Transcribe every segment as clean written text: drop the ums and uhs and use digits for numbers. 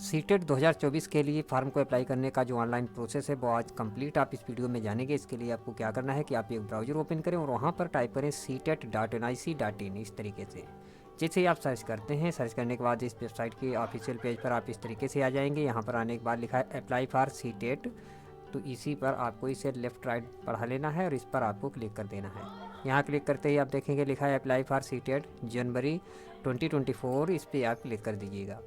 CTET 2024 के लिए form को अप्लाई करने का जो ऑनलाइन प्रोसेस है वो आज कंप्लीट आप इस वीडियो में जानेंगे। इसके लिए आपको क्या करना है कि आप एक ब्राउज़र ओपन करें और वहाँ पर टाइप करें ctet.nic.in। इस तरीके से जैसे ही आप सर्च करते हैं, सर्च करने के बाद इस वेबसाइट के ऑफिशियल पेज पर आप इस तरीके से आ जाएंगे। यहाँ पर आने के बाद लिखा है अप्लाई फॉर सीटेट, तो इसी पर आपको इसे लेफ़्ट राइट बढ़ा लेना है और इस पर आपको क्लिक कर देना है। यहाँ क्लिक करते ही आप देखेंगे लिखा है अप्लाई फॉर सीटेट जनवरी 2024, इस पर आप क्लिक कर दीजिएगा।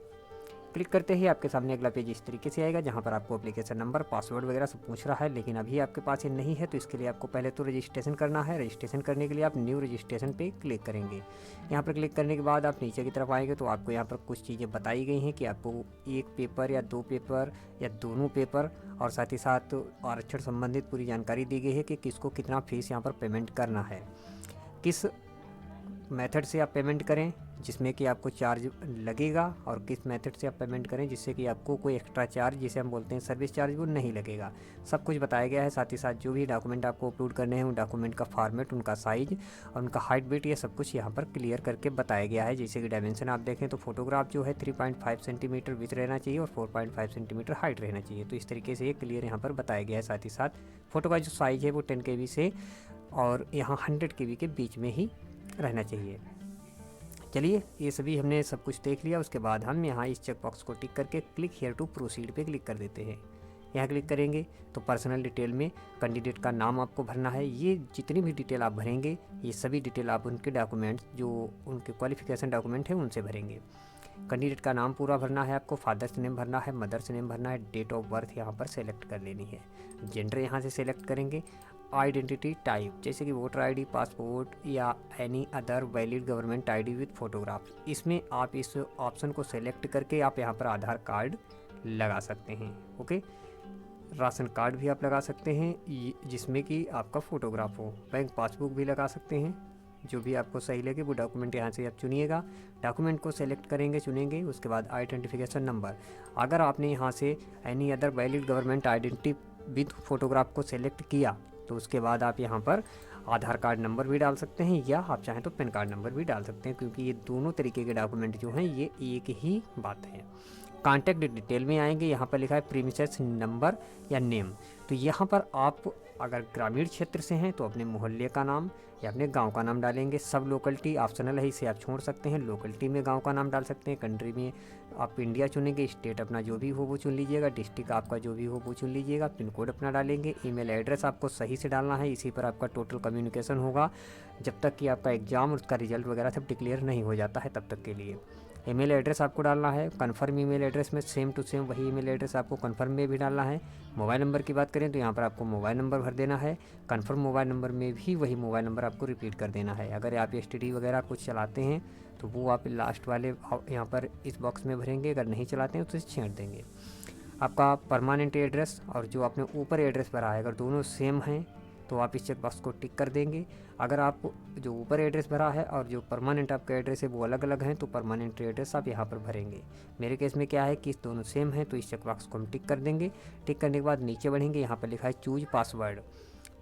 क्लिक करते ही आपके सामने अगला पेज इस तरीके से आएगा, जहां पर आपको एप्लीकेशन नंबर, पासवर्ड वगैरह सब पूछ रहा है, लेकिन अभी आपके पास ये नहीं है। तो इसके लिए आपको पहले तो रजिस्ट्रेशन करना है। रजिस्ट्रेशन करने के लिए आप न्यू रजिस्ट्रेशन पे क्लिक करेंगे। यहाँ पर क्लिक करने के बाद आप नीचे की तरफ आएंगे तो आपको यहाँ पर कुछ चीज़ें बताई गई हैं कि आपको एक पेपर या दो पेपर या दोनों पेपर और साथ ही साथ आरक्षण संबंधित पूरी जानकारी दी गई है कि किसको कितना फीस यहाँ पर पेमेंट करना है, किस मेथड से आप पेमेंट करें जिसमें कि आपको चार्ज लगेगा, और किस मेथड से आप पेमेंट करें जिससे कि आपको कोई एक्स्ट्रा चार्ज, जिसे हम बोलते हैं सर्विस चार्ज, वो नहीं लगेगा। सब कुछ बताया गया है। साथ ही साथ जो भी डॉक्यूमेंट आपको अपलोड करने हैं उन डॉक्यूमेंट का फॉर्मेट, उनका साइज़ और उनका हाइट वेट, ये सब कुछ यहाँ पर क्लियर करके बताया गया है। जैसे कि डायमेंशन आप देखें तो फोटोग्राफ जो है 3.5 सेंटीमीटर विथ रहना चाहिए और 4.5 सेंटीमीटर हाइट रहना चाहिए। तो इस तरीके से ये क्लियर यहाँ पर बताया गया है। साथ ही साथ फ़ोटो का जो साइज़ है वो 10 KB से और यहाँ 100 KB के बीच में ही रहना चाहिए। चलिए, ये सभी हमने सब कुछ देख लिया। उसके बाद हम यहाँ इस चेक बॉक्स को टिक करके क्लिक हेयर टू प्रोसीड पे क्लिक कर देते हैं। यहाँ क्लिक करेंगे तो पर्सनल डिटेल में कैंडिडेट का नाम आपको भरना है। ये जितनी भी डिटेल आप भरेंगे ये सभी डिटेल आप उनके डॉक्यूमेंट्स, जो उनके क्वालिफिकेशन डॉक्यूमेंट है, उनसे भरेंगे। कैंडिडेट का नाम पूरा भरना है आपको, फादर्स नेम भरना है, मदर्स नेम भरना है, डेट ऑफ बर्थ यहाँ पर सेलेक्ट कर लेनी है, जेंडर यहाँ से सेलेक्ट करेंगे, आइडेंटिटी टाइप जैसे कि वोटर आईडी, पासपोर्ट या any other valid government ID with photograph. इसमें आप इस ऑप्शन को सेलेक्ट करके आप यहाँ पर आधार कार्ड लगा सकते हैं। ओके, राशन कार्ड भी आप लगा सकते हैं जिसमें कि आपका फ़ोटोग्राफ हो, बैंक पासबुक भी लगा सकते हैं। जो भी आपको सही लगे वो डॉक्यूमेंट यहाँ से आप चुनिएगा। डॉक्यूमेंट को सेलेक्ट करेंगे, चुनेंगे। उसके बाद आइडेंटिफिकेशन नंबर, अगर आपने यहाँ से any other valid government identity with photograph को सेलेक्ट किया तो उसके बाद आप यहाँ पर आधार कार्ड नंबर भी डाल सकते हैं या आप चाहें तो पैन कार्ड नंबर भी डाल सकते हैं, क्योंकि ये दोनों तरीके के डॉक्यूमेंट जो हैं ये एक ही बात है। कॉन्टैक्ट डिटेल में आएंगे, यहाँ पर लिखा है प्रीमिसेस नंबर या नेम। तो यहाँ पर आप अगर ग्रामीण क्षेत्र से हैं तो अपने मोहल्ले का नाम या अपने गांव का नाम डालेंगे। सब लोकलिटी ऑप्शनल है, इसे आप छोड़ सकते हैं। लोकलिटी में गांव का नाम डाल सकते हैं। कंट्री में आप इंडिया चुनेंगे, स्टेट अपना जो भी हो वो चुन लीजिएगा, डिस्ट्रिक्ट आपका जो भी हो वो चुन लीजिएगा, पिन कोड अपना डालेंगे। ईमेल एड्रेस आपको सही से डालना है, इसी पर आपका टोटल कम्युनिकेशन होगा जब तक कि आपका एग्ज़ाम, उसका रिजल्ट वगैरह सब डिक्लेयर नहीं हो जाता है तब तक के लिए। ईमेल एड्रेस आपको डालना है। कन्फर्म ईमेल एड्रेस में सेम टू सेम वही ईमेल एड्रेस आपको कन्फर्म में भी डालना है। मोबाइल नंबर की बात करें तो यहाँ पर आपको मोबाइल नंबर भर देना है। कन्फर्म मोबाइल नंबर में भी वही मोबाइल नंबर आपको रिपीट कर देना है। अगर आप STD वगैरह कुछ चलाते हैं तो वो आप लास्ट वाले यहाँ पर इस बॉक्स में भरेंगे। अगर नहीं चलाते हैं तो इसे छेड़ देंगे। आपका परमानेंट एड्रेस और जो आपने ऊपर एड्रेस भरा है अगर दोनों सेम हैं तो आप इस चेक बॉक्स को टिक कर देंगे। अगर आप जो ऊपर एड्रेस भरा है और जो परमानेंट आपका एड्रेस है वो अलग अलग हैं तो परमानेंट एड्रेस आप यहाँ पर भरेंगे। मेरे केस में क्या है कि दोनों सेम हैं तो इस चेक बॉक्स को हम टिक कर देंगे। टिक करने के बाद नीचे बढ़ेंगे, यहाँ पर लिखा है चूज पासवर्ड।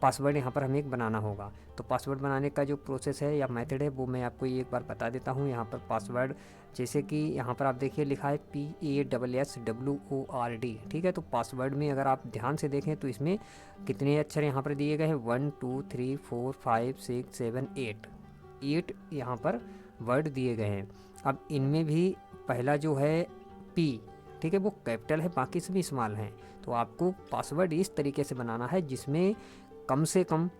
पासवर्ड यहाँ पर हमें एक बनाना होगा। तो पासवर्ड बनाने का जो प्रोसेस है या मेथड है वो मैं आपको एक बार बता देता हूँ। यहाँ पर पासवर्ड जैसे कि यहाँ पर आप देखिए लिखा है PASSWORD, ठीक है। तो पासवर्ड में अगर आप ध्यान से देखें तो इसमें कितने अक्षर यहाँ पर दिए गए हैं, 1 2 3 4 5 6 7 8 यहाँ पर वर्ड दिए गए हैं। अब इनमें भी पहला जो है P, ठीक है, वो कैपिटल है, बाकी सभी स्मॉल हैं। तो आपको पासवर्ड इस तरीके से बनाना है जिसमें कम से कम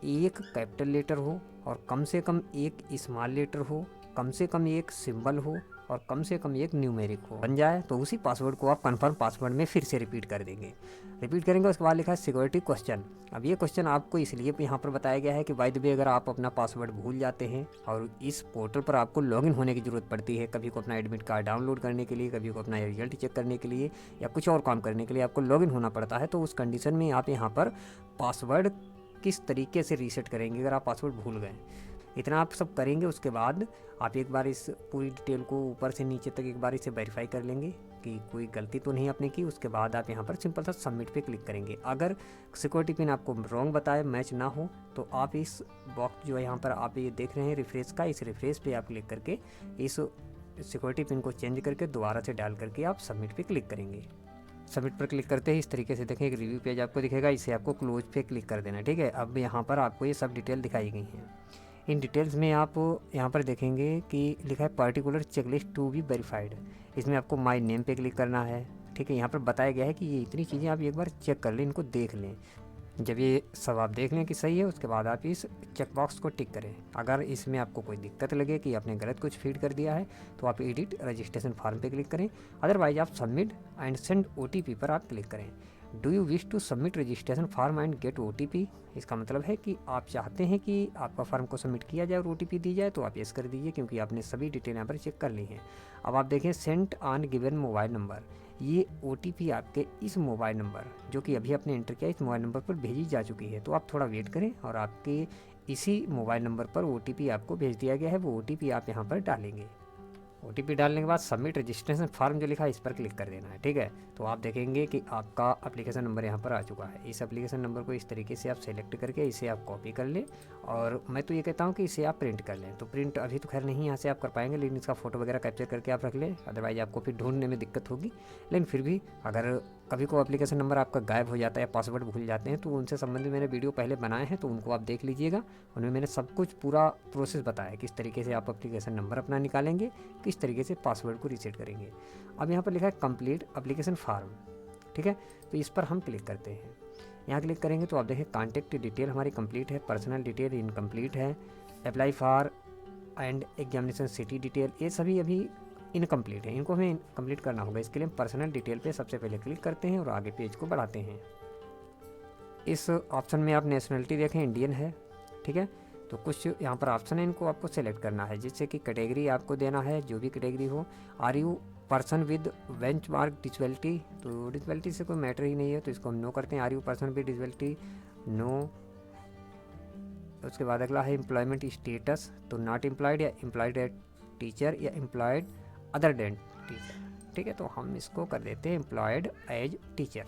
एक कैपिटल लेटर हो और कम से कम एक स्मॉल लेटर हो, कम से कम एक सिंबल हो और कम से कम एक न्यूमेरिक हो। बन जाए तो उसी पासवर्ड को आप कन्फर्म पासवर्ड में फिर से रिपीट कर देंगे। रिपीट करेंगे, उसके बाद लिखा है सिक्योरिटी क्वेश्चन। अब ये क्वेश्चन आपको इसलिए यहाँ पर बताया गया है कि बाय द वे अगर आप अपना पासवर्ड भूल जाते हैं और इस पोर्टल पर आपको लॉगिन होने की ज़रूरत पड़ती है, कभी को अपना एडमिट कार्ड डाउनलोड करने के लिए, कभी को अपना रिजल्ट चेक करने के लिए या कुछ और काम करने के लिए आपको लॉगिन होना पड़ता है, तो उस कंडीशन में आप यहाँ पर पासवर्ड किस तरीके से रीसेट करेंगे अगर आप पासवर्ड भूल गए। इतना आप सब करेंगे। उसके बाद आप एक बार इस पूरी डिटेल को ऊपर से नीचे तक एक बार इसे वेरीफाई कर लेंगे कि कोई गलती तो नहीं आपने की। उसके बाद आप यहाँ पर सिंपल सा सबमिट पे क्लिक करेंगे। अगर सिक्योरिटी पिन आपको रॉन्ग बताए, मैच ना हो, तो आप इस बॉक्स जो है यहाँ पर आप ये देख रहे हैं रिफ्रेश का, इस रिफ्रेश पे आप क्लिक करके इस सिक्योरिटी पिन को चेंज करके दोबारा से डाल करके आप सबमिट पे क्लिक करेंगे। सबमिट पर क्लिक करते ही इस तरीके से देखें एक रिव्यू पेज आपको दिखेगा, इसे आपको क्लोज पे क्लिक कर देना है। ठीक है, अब यहाँ पर आपको ये सब डिटेल दिखाई गई हैं। इन डिटेल्स में आप यहाँ पर देखेंगे कि लिखा है particular checklist to be verified. इसमें आपको माय नेम पे क्लिक करना है। ठीक है, यहाँ पर बताया गया है कि ये इतनी चीज़ें आप एक बार चेक कर लें, इनको देख लें। जब ये सब आप देख लें कि सही है, उसके बाद आप इस चेक बॉक्स को टिक करें। अगर इसमें आपको कोई दिक्कत लगे कि आपने गलत कुछ फीड कर दिया है तो आप एडिट रजिस्ट्रेशन फॉर्म पे क्लिक करें, अदरवाइज आप सबमिट एंड सेंड OTP पर आप क्लिक करें। Do you wish to submit registration form and get OTP? इसका मतलब है कि आप चाहते हैं कि आपका फॉर्म को सबमिट किया जाए और OTP दी जाए, तो आप यस कर दीजिए क्योंकि आपने सभी डिटेल यहाँ पर चेक कर ली हैं। अब आप देखें Saint on given mobile number, ये OTP आपके इस मोबाइल नंबर जो कि अभी आपने एंटर किया इस मोबाइल नंबर पर भेजी जा चुकी है। तो आप थोड़ा वेट करें और आपके इसी मोबाइल नंबर पर OTP आपको भेज दिया गया है, वो OTP आप यहाँ पर डालेंगे। OTP डालने के बाद सबमिट रजिस्ट्रेशन फॉर्म जो लिखा है इस पर क्लिक कर देना है। ठीक है, तो आप देखेंगे कि आपका एप्लीकेशन नंबर यहाँ पर आ चुका है। इस एप्लीकेशन नंबर को इस तरीके से आप सेलेक्ट करके इसे आप कॉपी कर लें, और मैं तो ये कहता हूँ कि इसे आप प्रिंट कर लें। तो प्रिंट अभी तो खैर नहीं यहाँ से आप कर पाएंगे, लेकिन इसका फ़ोटो वगैरह कैप्चर करके आप रख लें, अदरवाइज आपको फिर ढूंढने में दिक्कत होगी। लेकिन फिर भी अगर कभी को एप्लीकेशन नंबर आपका गायब हो जाता है या पासवर्ड भूल जाते हैं तो उनसे संबंधित मैंने वीडियो पहले बनाए हैं, तो उनको आप देख लीजिएगा। उनमें मैंने सब कुछ पूरा प्रोसेस बताया है, किस तरीके से आप एप्लीकेशन नंबर अपना निकालेंगे, किस तरीके से पासवर्ड को रीसेट करेंगे। अब यहाँ पर लिखा है कंप्लीट एप्लीकेशन फॉर्म। ठीक है, तो इस पर हम क्लिक करते हैं। यहाँ क्लिक करेंगे तो आप देखें कॉन्टैक्ट डिटेल हमारी कंप्लीट है, पर्सनल डिटेल इनकम्प्लीट है, apply for and examination city detail ये सभी अभी इनकम्प्लीट है, इनको हमें कंप्लीट करना होगा। इसके लिए हम पर्सनल डिटेल पे सबसे पहले क्लिक करते हैं और आगे पेज को बढ़ाते हैं। इस ऑप्शन में आप नेशनलिटी देखें इंडियन है। ठीक है, तो कुछ यहाँ पर ऑप्शन है, इनको आपको सेलेक्ट करना है, जिससे कि कैटेगरी आपको देना है जो भी कैटेगरी हो। Are you person with benchmark disability, तो डिसेबिलिटी से कोई मैटर ही नहीं है तो इसको हम नो करते हैं। Are you person with disability, no. उसके बाद अगला है एम्प्लॉयमेंट स्टेटस, तो नॉट एम्प्लॉयड या एम्प्लॉयड एट टीचर या एम्प्लॉयड अदर देन टीचर। ठीक है, तो हम इसको कर देते हैं एम्प्लॉयड एज टीचर,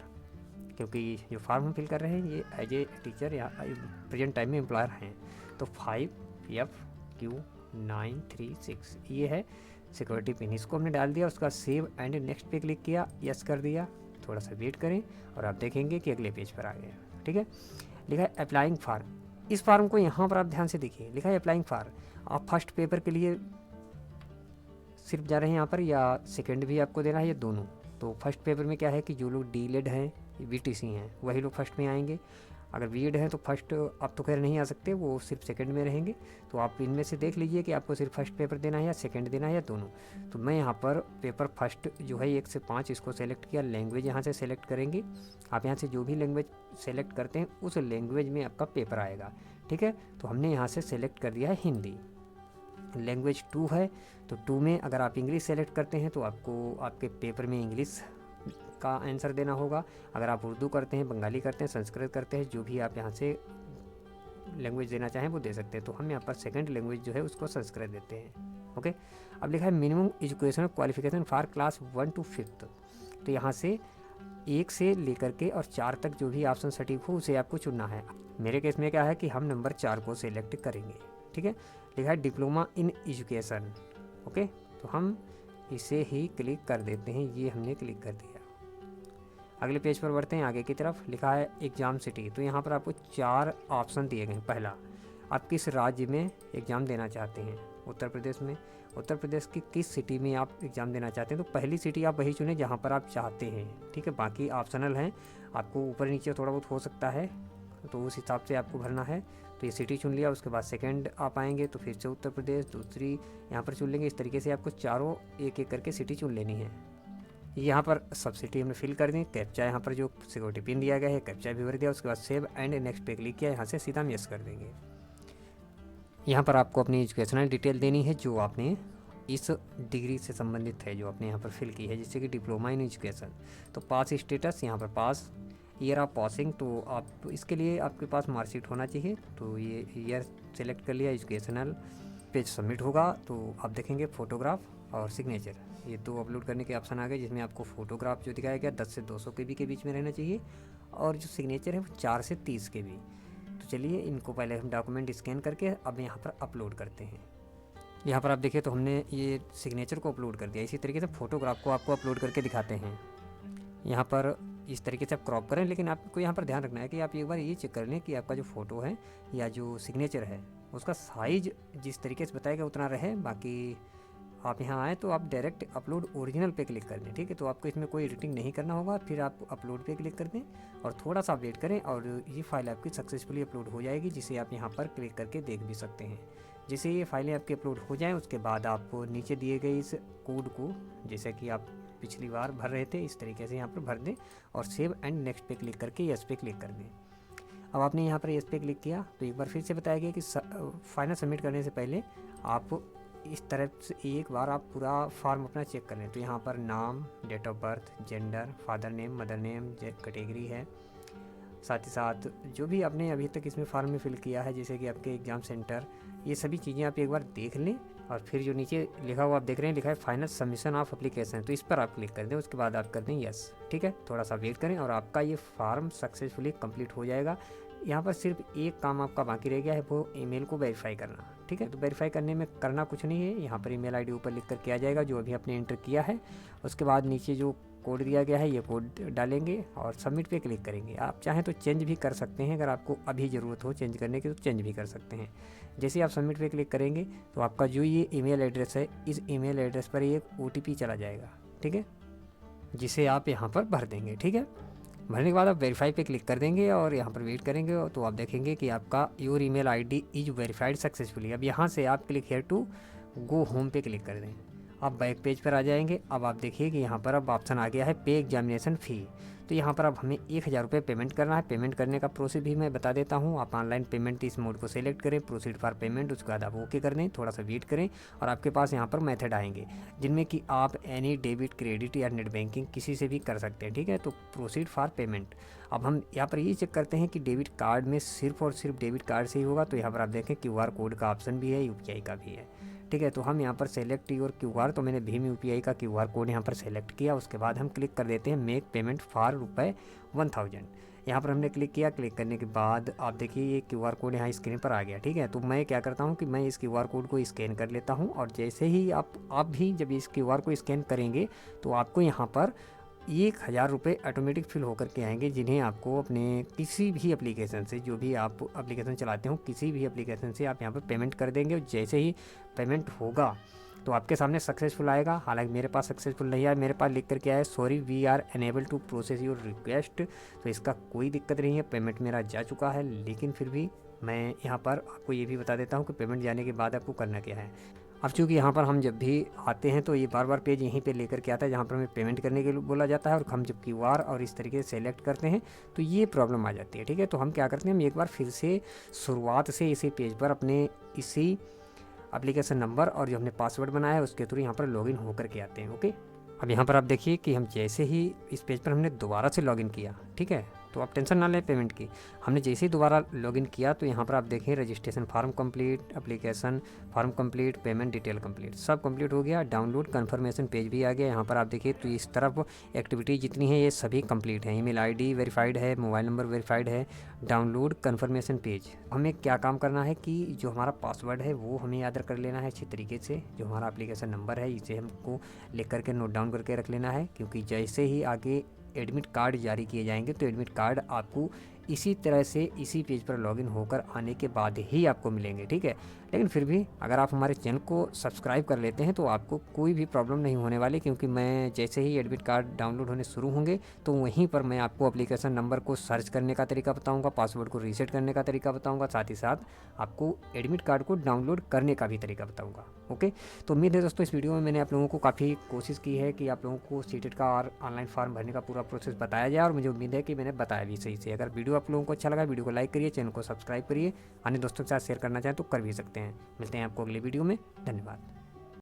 क्योंकि जो फॉर्म हम फिल कर रहे हैं ये एज ए टीचर या प्रेजेंट टाइम में एम्प्लॉयर हैं। तो 5FQ936 ये है सिक्योरिटी पिन, इसको हमने डाल दिया। उसका सेव एंड नेक्स्ट पे क्लिक किया, यस कर दिया। थोड़ा सा वेट करें और आप देखेंगे कि अगले पेज पर आ गया। ठीक है, लिखा है अप्लाइंग फॉर्म। इस फॉर्म को यहाँ पर आप ध्यान से देखिए, लिखा है अप्लाइंग फॉर्म। आप फर्स्ट पेपर के लिए सिर्फ जा रहे हैं यहाँ पर या सेकंड भी आपको देना है, ये दोनों। तो फर्स्ट पेपर में क्या है कि जो लोग डीलेड हैं, VTC हैं, वही लोग फर्स्ट में आएंगे। अगर बीएड हैं तो फर्स्ट आप तो खैर नहीं आ सकते, वो सिर्फ सेकंड में रहेंगे। तो आप इनमें से देख लीजिए कि आपको सिर्फ फर्स्ट पेपर देना है या सेकंड देना है या दोनों। तो मैं यहाँ पर पेपर फर्स्ट जो है 1 से 5 इसको सेलेक्ट किया। लैंग्वेज यहाँ से सेलेक्ट करेंगे, आप यहाँ से जो भी लैंग्वेज सेलेक्ट करते हैं उस लैंग्वेज में आपका पेपर आएगा। ठीक है, तो हमने यहाँ से सेलेक्ट कर दिया है हिंदी। लैंग्वेज 2 है, तो 2 में अगर आप इंग्लिश सेलेक्ट करते हैं तो आपको आपके पेपर में इंग्लिश का आंसर देना होगा। अगर आप उर्दू करते हैं, बंगाली करते हैं, संस्कृत करते हैं, जो भी आप यहाँ से लैंग्वेज देना चाहें वो दे सकते हैं। तो हम यहाँ पर सेकंड लैंग्वेज जो है उसको संस्कृत देते हैं। ओके, अब लिखा है minimum educational qualification for class 1 to 5। तो यहाँ से 1 से लेकर के और 4 तक जो भी ऑप्शन सटीक हो उसे आपको चुनना है। मेरे केस में क्या है कि हम नंबर 4 को सिलेक्ट करेंगे। ठीक है, लिखा है डिप्लोमा इन एजुकेशन। ओके, तो हम इसे ही क्लिक कर देते हैं, ये हमने क्लिक कर दिया। अगले पेज पर बढ़ते हैं आगे की तरफ। लिखा है एग्ज़ाम सिटी, तो यहाँ पर आपको 4 ऑप्शन दिए गए हैं। पहला, आप किस राज्य में एग्ज़ाम देना चाहते हैं। उत्तर प्रदेश में, उत्तर प्रदेश की किस सिटी में आप एग्ज़ाम देना चाहते हैं। तो पहली सिटी आप वही चुनें जहाँ पर आप चाहते हैं। ठीक है, बाकी ऑप्शनल हैं, आपको ऊपर नीचे थोड़ा बहुत हो सकता है, तो उस हिसाब से आपको भरना है। तो ये सिटी चुन लिया, उसके बाद सेकंड आप आएंगे तो फिर से उत्तर प्रदेश, दूसरी यहाँ पर चुन लेंगे। इस तरीके से आपको चारों एक एक करके सिटी चुन लेनी है। यहाँ पर सब सिटी हमने फिल कर दी। कैप्चा यहाँ पर जो सिक्योरिटी पिन दिया गया है कैप्चा भी भर दिया। उसके बाद सेव एंड नेक्स्ट पे क्लिक किया, यहाँ से सीधा हम यस कर देंगे। यहाँ पर आपको अपनी एजुकेशनल डिटेल देनी है जो आपने इस डिग्री से संबंधित है, जो आपने यहाँ पर फिल की है, जैसे कि डिप्लोमा इन एजुकेशन। तो पास स्टेटस, यहाँ पर पास, ईयर ऑफ पासिंग, तो आप इसके लिए आपके पास मार्कशीट होना चाहिए। तो ये ईयर सेलेक्ट कर लिया। एजुकेशनल पेज सबमिट होगा तो आप देखेंगे फ़ोटोग्राफ और सिग्नेचर, ये 2 अपलोड करने के ऑप्शन आ गए, जिसमें आपको फ़ोटोग्राफ जो दिखाया गया 10 से 200 KB के बीच में रहना चाहिए, और जो सिग्नेचर है वो 4 से 30 KB। तो चलिए इनको पहले हम डॉक्यूमेंट स्कैन करके अब यहाँ पर अपलोड करते हैं। यहाँ पर आप देखिए तो हमने ये सिग्नेचर को अपलोड कर दिया। इसी तरीके से फ़ोटोग्राफ को आपको अपलोड करके दिखाते हैं। यहाँ पर इस तरीके से आप क्रॉप करें, लेकिन आपको यहाँ पर ध्यान रखना है कि आप एक बार ये चेक कर लें कि आपका जो फ़ोटो है या जो सिग्नेचर है उसका साइज़ जिस तरीके से बताया गया उतना रहे। बाकी आप यहाँ आए तो आप डायरेक्ट अपलोड ओरिजिनल पे क्लिक कर दें, ठीक है। तो आपको इसमें कोई एडिटिंग नहीं करना होगा, फिर आप अपलोड पे क्लिक कर दें और थोड़ा सा वेट करें और ये फाइल आपकी सक्सेसफुली अपलोड हो जाएगी, जिसे आप यहाँ पर क्लिक करके देख भी सकते हैं। जैसे ये फाइलें आपकी अपलोड हो जाएँ उसके बाद आप नीचे दिए गए इस कोड को, जैसे कि आप पिछली बार भर रहे थे, इस तरीके से यहाँ पर भर दें और सेव एंड नेक्स्ट पे क्लिक करके यस पे क्लिक कर दें। अब आपने यहाँ पर यस पे क्लिक किया तो एक बार फिर से बताया गया कि फाइनल सबमिट करने से पहले आप इस तरह से एक बार आप पूरा फॉर्म अपना चेक कर लें। तो यहाँ पर नाम, date of birth, gender, father name, mother name, category है, साथ ही साथ जो भी आपने अभी तक इसमें फॉर्म में फिल किया है, जैसे कि आपके एग्ज़ाम सेंटर, ये सभी चीज़ें आप एक बार देख लें। और फिर जो नीचे लिखा हुआ आप देख रहे हैं, लिखा है फाइनल सबमिशन ऑफ एप्लीकेशन, तो इस पर आप क्लिक कर दें। उसके बाद आप कर दें यस, ठीक है। थोड़ा सा वेट करें और आपका ये फॉर्म सक्सेसफुली कंप्लीट हो जाएगा। यहाँ पर सिर्फ एक काम आपका बाकी रह गया है, वो ईमेल को वेरीफाई करना, ठीक है। तो वेरीफाई करने में करना कुछ नहीं है, यहाँ पर ईमेल आईडी ऊपर लिख कर किया जाएगा जो अभी आपने एंटर किया है। उसके बाद नीचे जो कोड दिया गया है ये कोड डालेंगे और सबमिट पे क्लिक करेंगे। आप चाहें तो चेंज भी कर सकते हैं, अगर आपको अभी ज़रूरत हो चेंज करने की तो चेंज भी कर सकते हैं। जैसे आप सबमिट पे क्लिक करेंगे तो आपका जो ये ईमेल एड्रेस है, इस ईमेल एड्रेस पर एक OTP चला जाएगा, ठीक है, जिसे आप यहाँ पर भर देंगे, ठीक है। भरने के बाद आप वेरीफाई पे क्लिक कर देंगे और यहाँ पर वेट करेंगे तो आप देखेंगे कि आपका your email ID is verified successfully. अब यहाँ से आप click here to go home पे क्लिक कर दें। आप बैक पेज पर आ जाएंगे। अब आप देखिए कि यहाँ पर अब ऑप्शन आ गया है पे एग्जामिनेशन फ़ी। तो यहाँ पर अब हमें 1000 रुपये पेमेंट करना है। पेमेंट करने का प्रोसेस भी मैं बता देता हूँ। आप ऑनलाइन पेमेंट इस मोड को सेलेक्ट करें, प्रोसीड फॉर पेमेंट, उसके बाद आप ओके कर दें, थोड़ा सा वेट करें और आपके पास यहाँ पर मेथड आएंगे जिनमें कि आप एनी डेबिट, क्रेडिट या नेट बैंकिंग किसी से भी कर सकते हैं, ठीक है। तो प्रोसीड फॉर पेमेंट। अब हम यहाँ पर ये चेक करते हैं कि डेबिट कार्ड में सिर्फ और सिर्फ डेबिट कार्ड से ही होगा। तो यहाँ पर आप देखें QR कोड का ऑप्शन भी है, UPI का भी है, ठीक है। तो हम यहाँ पर सेलेक्ट योर QR, तो मैंने भीम UPI का QR कोड यहाँ पर सेलेक्ट किया। उसके बाद हम क्लिक कर देते हैं मेक पेमेंट फॉर ₹1000। यहाँ पर हमने क्लिक किया। क्लिक करने के बाद आप देखिए ये QR कोड यहाँ स्क्रीन पर आ गया, ठीक है। तो मैं क्या करता हूँ कि मैं इस QR कोड को स्कैन कर लेता हूँ और जैसे ही आप भी जब इस QR को स्कैन करेंगे तो आपको यहाँ पर 1000 रुपये ऑटोमेटिक फिल होकर के आएंगे, जिन्हें आपको अपने किसी भी एप्लीकेशन से, जो भी आप एप्लीकेशन चलाते हो, किसी भी एप्लीकेशन से आप यहाँ पर पेमेंट कर देंगे। और जैसे ही पेमेंट होगा तो आपके सामने सक्सेसफुल आएगा। हालांकि मेरे पास सक्सेसफुल नहीं आया, मेरे पास लिख करके आया sorry we are unable to process your request. तो इसका कोई दिक्कत नहीं है, पेमेंट मेरा जा चुका है। लेकिन फिर भी मैं यहाँ पर आपको ये भी बता देता हूँ कि पेमेंट जाने के बाद आपको करना क्या है। अब चूँकि यहाँ पर हम जब भी आते हैं तो ये बार बार पेज यहीं पे लेकर के आता है जहाँ पर हमें पेमेंट करने के लिए बोला जाता है, और हम जब QR और इस तरीके से सेलेक्ट करते हैं तो ये प्रॉब्लम आ जाती है, ठीक है। तो हम क्या करते हैं, हम एक बार फिर से शुरुआत से इसी पेज पर अपने इसी एप्लीकेशन नंबर और जो हमने पासवर्ड बनाया है उसके थ्रू यहाँ पर लॉगिन होकर के आते हैं, ओके। अब यहाँ पर आप देखिए कि हम जैसे ही इस पेज पर हमने दोबारा से लॉगिन किया, ठीक है, तो आप टेंशन ना लें पेमेंट की। हमने जैसे ही दोबारा लॉगिन किया तो यहाँ पर आप देखें registration form complete, application form complete, payment detail complete, सब कंप्लीट हो गया। डाउनलोड कन्फर्मेशन पेज भी आ गया। यहाँ पर आप देखिए तो इस तरफ एक्टिविटी जितनी है ये सभी कंप्लीट है। ईमेल आईडी वेरीफाइड है, मोबाइल नंबर वेरीफाइड है। Download conformation page. हमें क्या काम करना है कि जो हमारा पासवर्ड है वो हमें याद कर लेना है अच्छी तरीके से। जो हमारा एप्लीकेशन नंबर है इसे हमको लिख करके नोट डाउन करके रख लेना है, क्योंकि जैसे ही आगे एडमिट कार्ड जारी किए जाएंगे तो एडमिट कार्ड आपको इसी तरह से इसी पेज पर लॉगिन होकर आने के बाद ही आपको मिलेंगे, ठीक है। लेकिन फिर भी अगर आप हमारे चैनल को सब्सक्राइब कर लेते हैं तो आपको कोई भी प्रॉब्लम नहीं होने वाली, क्योंकि मैं जैसे ही एडमिट कार्ड डाउनलोड होने शुरू होंगे तो वहीं पर मैं आपको एप्लीकेशन नंबर को सर्च करने का तरीका बताऊंगा, पासवर्ड को रीसेट करने का तरीका बताऊंगा, साथ ही साथ आपको एडमिट कार्ड को डाउनलोड करने का भी तरीका बताऊँगा, ओके। तो उम्मीद है दोस्तों इस वीडियो में मैंने आप लोगों को काफ़ी कोशिश की है कि आप लोगों को सीटेट का और ऑनलाइन फॉर्म भरने का पूरा प्रोसेस बताया जाए, और मुझे उम्मीद है कि मैंने बताया भी सही से। अगर वीडियो आप लोगों को अच्छा लगा वीडियो को लाइक करिए, चैनल को सब्सक्राइब करिए, अन्य दोस्तों के साथ शेयर करना चाहें तो कर भी सकते हैं। मिलते हैं आपको अगले वीडियो में। धन्यवाद।